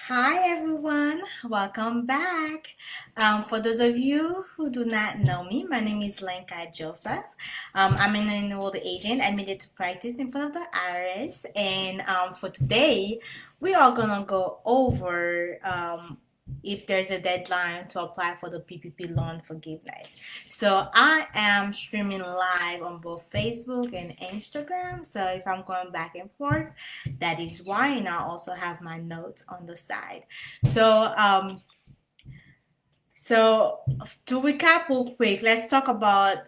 Hi everyone, welcome back. For those of you who do not know me, my name is Lenka Joseph. I'm an enrolled agent admitted to practice in front of the IRS, and for today, we are gonna go over if there's a deadline to apply for the PPP loan forgiveness. So I am streaming live on both Facebook and Instagram. So if I'm going back and forth, that is why, and I also have my notes on the side. So, so to recap real quick, let's talk about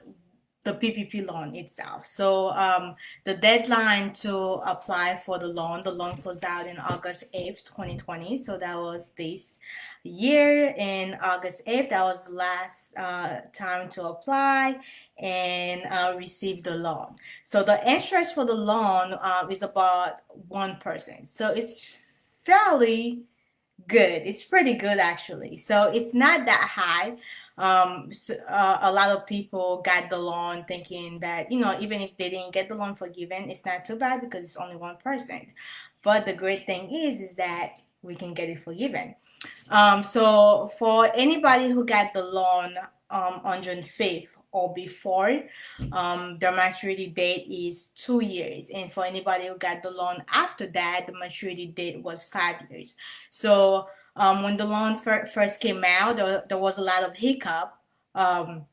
the PPP loan itself. So, the deadline to apply for the loan closed out in August 8th, 2020. So that was this year in August 8th. That was the last time to apply and receive the loan. So the interest for the loan is about 1%. So it's fairly good. It's pretty good actually. So it's not that high. A lot of people got the loan thinking that, even if they didn't get the loan forgiven, it's not too bad because it's only 1%. But the great thing is that we can get it forgiven. So for anybody who got the loan on June 5th or before, the maturity date is 2 years. And for anybody who got the loan after that, the maturity date was 5 years. So when the loan first came out, there was a lot of hiccup. Um,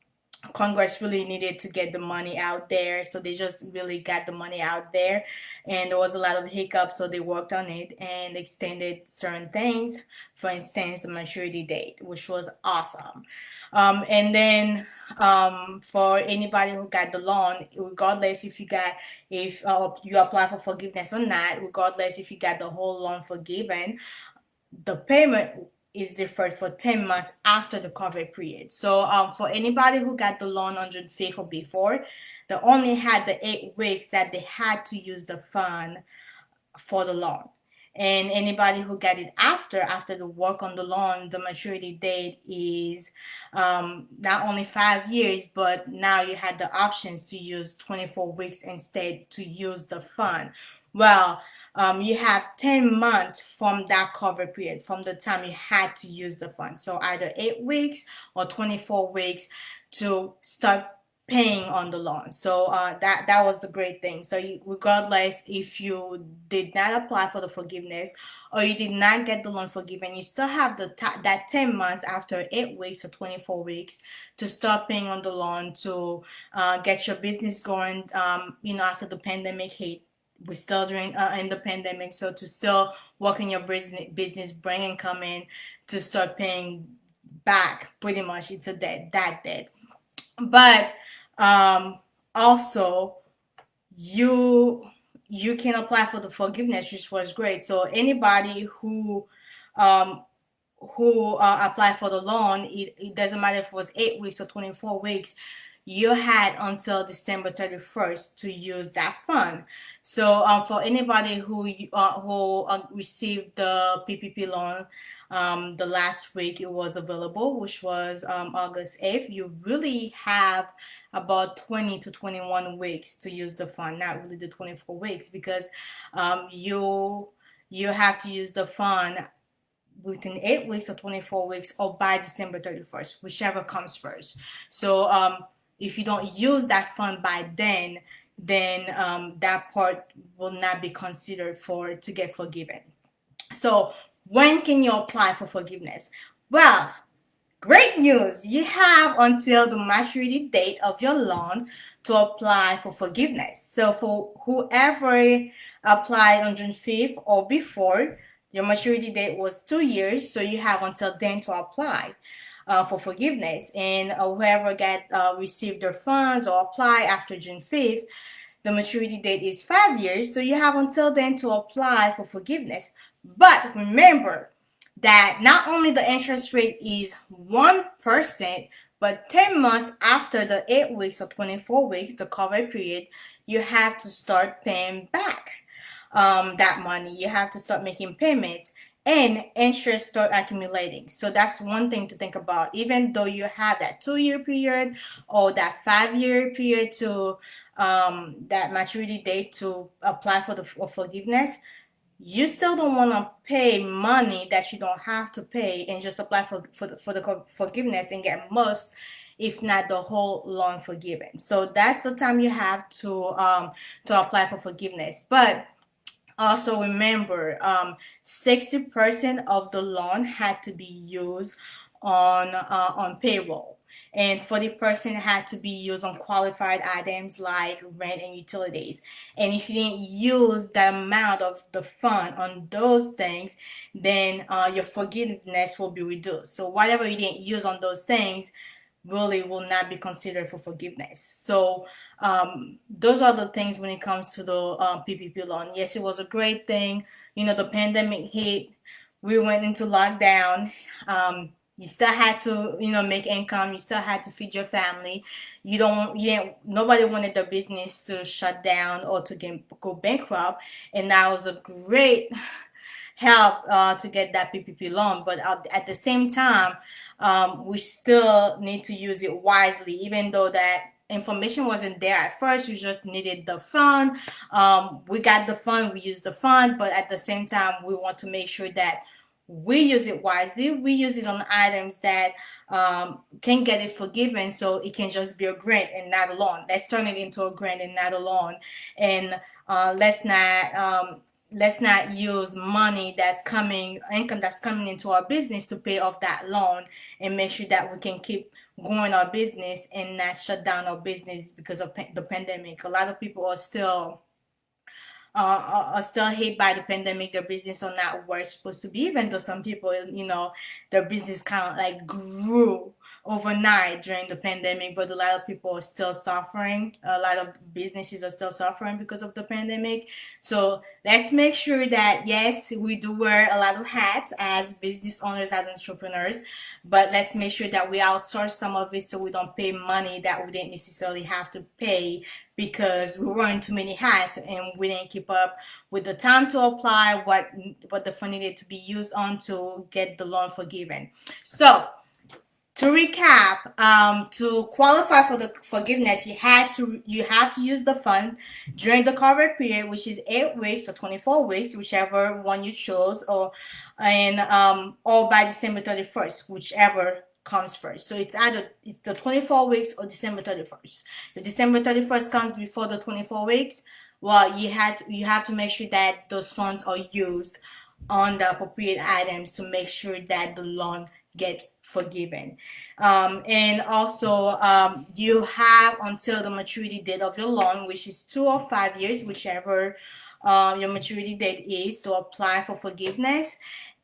Congress really needed to get the money out there, so they just really got the money out there, and there was a lot of hiccups, so they worked on it and extended certain things. For instance, the maturity date, which was awesome. And then for anybody who got the loan, regardless if you apply for forgiveness or not, regardless if you got the whole loan forgiven, the payment is deferred for 10 months after the cover period. So for anybody who got the loan on June 5th or before, they only had the 8 weeks that they had to use the fund for the loan. And anybody who got it after the work on the loan, the maturity date is not only 5 years, but now you had the options to use 24 weeks instead to use the fund. Well, you have 10 months from that cover period, from the time you had to use the fund. So either 8 weeks or 24 weeks to start paying on the loan. So that was the great thing. So regardless if you did not apply for the forgiveness or you did not get the loan forgiven, you still have that 10 months after 8 weeks or 24 weeks to start paying on the loan to get your business going. After the pandemic hit, we're still during in the pandemic, so to still work in your business, bring income in, to start paying back. Pretty much, it's a debt. But um, also, you you can apply for the forgiveness, which was great. So anybody um, who apply for the loan, it doesn't matter if it was 8 weeks or 24 weeks, you had until December 31st to use that fund. So for anybody who received the PPP loan, the last week it was available, which was August 8th, you really have about 20 to 21 weeks to use the fund, not really the 24 weeks, because you have to use the fund within 8 weeks or 24 weeks or by December 31st, whichever comes first. So if you don't use that fund by then that part will not be considered for to get forgiven. So when can you apply for forgiveness? Well, great news! You have until the maturity date of your loan to apply for forgiveness. So for whoever applied on June 5th or before, your maturity date was 2 years, so you have until then to apply for forgiveness. And whoever received their funds or apply after June 5th, the maturity date is 5 years, so you have until then to apply for forgiveness. But remember that not only the interest rate is 1%, but 10 months after the 8 weeks or 24 weeks, the cover period, you have to start paying back that money. You have to start making payments and interest start accumulating. So that's one thing to think about. Even though you have that 2 year period or that 5 year period to that maturity date to apply for the forgiveness, you still don't want to pay money that you don't have to pay and just apply for the forgiveness and get most, if not the whole loan forgiven. So that's the time you have to apply for forgiveness. But also remember, 60% of the loan had to be used on payroll, and 40% had to be used on qualified items like rent and utilities. And if you didn't use that amount of the fund on those things, then your forgiveness will be reduced. So whatever you didn't use on those things really will not be considered for forgiveness. So those are the things when it comes to the PPP loan. Yes, it was a great thing. The pandemic hit, we went into lockdown. You still had to, make income. You still had to feed your family. Nobody wanted their business to shut down or to go bankrupt, and that was a great help to get that PPP loan. But at the same time, we still need to use it wisely, even though that information wasn't there at first. We just needed the fund. We got the fund, we used the fund, but at the same time, we want to make sure that we use it wisely. We use it on items that can get it forgiven, so it can just be a grant and not a loan. Let's turn it into a grant and not a loan. And let's not use money that's coming income that's coming into our business to pay off that loan, and make sure that we can keep growing our business and not shut down our business because of the pandemic. A lot of people are still hit by the pandemic. Their business are not where it's supposed to be, even though some people, their business kind of like grew overnight during the pandemic, but a lot of people are still suffering. A lot of businesses are still suffering because of the pandemic. So let's make sure that, yes, we do wear a lot of hats as business owners, as entrepreneurs, but let's make sure that we outsource some of it so we don't pay money that we didn't necessarily have to pay because we were wearing too many hats and we didn't keep up with the time to apply what the fund needed to be used on to get the loan forgiven. So to recap, to qualify for the forgiveness, you have to use the fund during the covered period, which is 8 weeks or 24 weeks, whichever one you chose, or by December 31st, whichever comes first. So it's the 24 weeks or December 31st. The December 31st comes before the 24 weeks. Well, you have to make sure that those funds are used on the appropriate items to make sure that the loan get forgiven. And also, you have until the maturity date of your loan, which is 2 or 5 years, whichever your maturity date is, to apply for forgiveness.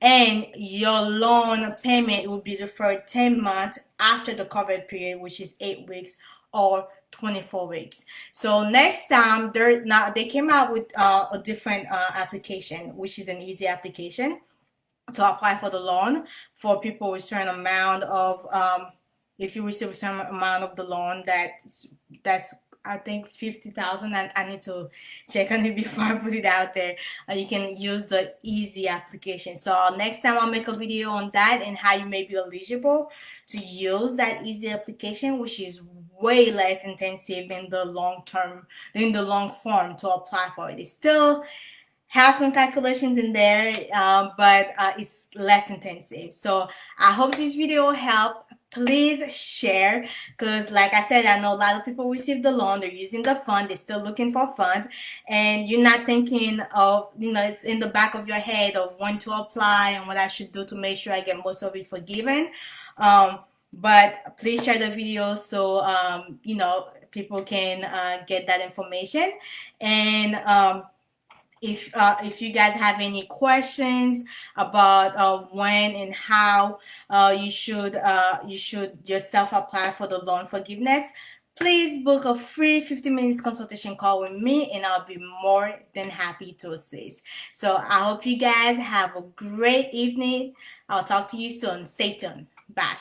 And your loan payment will be deferred 10 months after the covered period, which is 8 weeks or 24 weeks. So next time, they came out with a different application, which is an easy application to apply for the loan for people with certain amount of if you receive a certain amount of the loan that's I think 50,000. And I need to check on it before I put it out there. You can use the easy application. So next time I'll make a video on that and how you may be eligible to use that easy application, which is way less intensive than the long form to apply for it. It's still have some calculations in there, but it's less intensive. So I hope this video helped. Please share, because like I said, I know a lot of people receive the loan, they're using the fund, they're still looking for funds, and you're not thinking of, it's in the back of your head of when to apply and what I should do to make sure I get most of it forgiven. But please share the video so people can get that information. And if you guys have any questions about when and how you should yourself apply for the loan forgiveness, please book a free 15 minutes consultation call with me and I'll be more than happy to assist. So I hope you guys have a great evening. I'll talk to you soon. Stay tuned. Bye.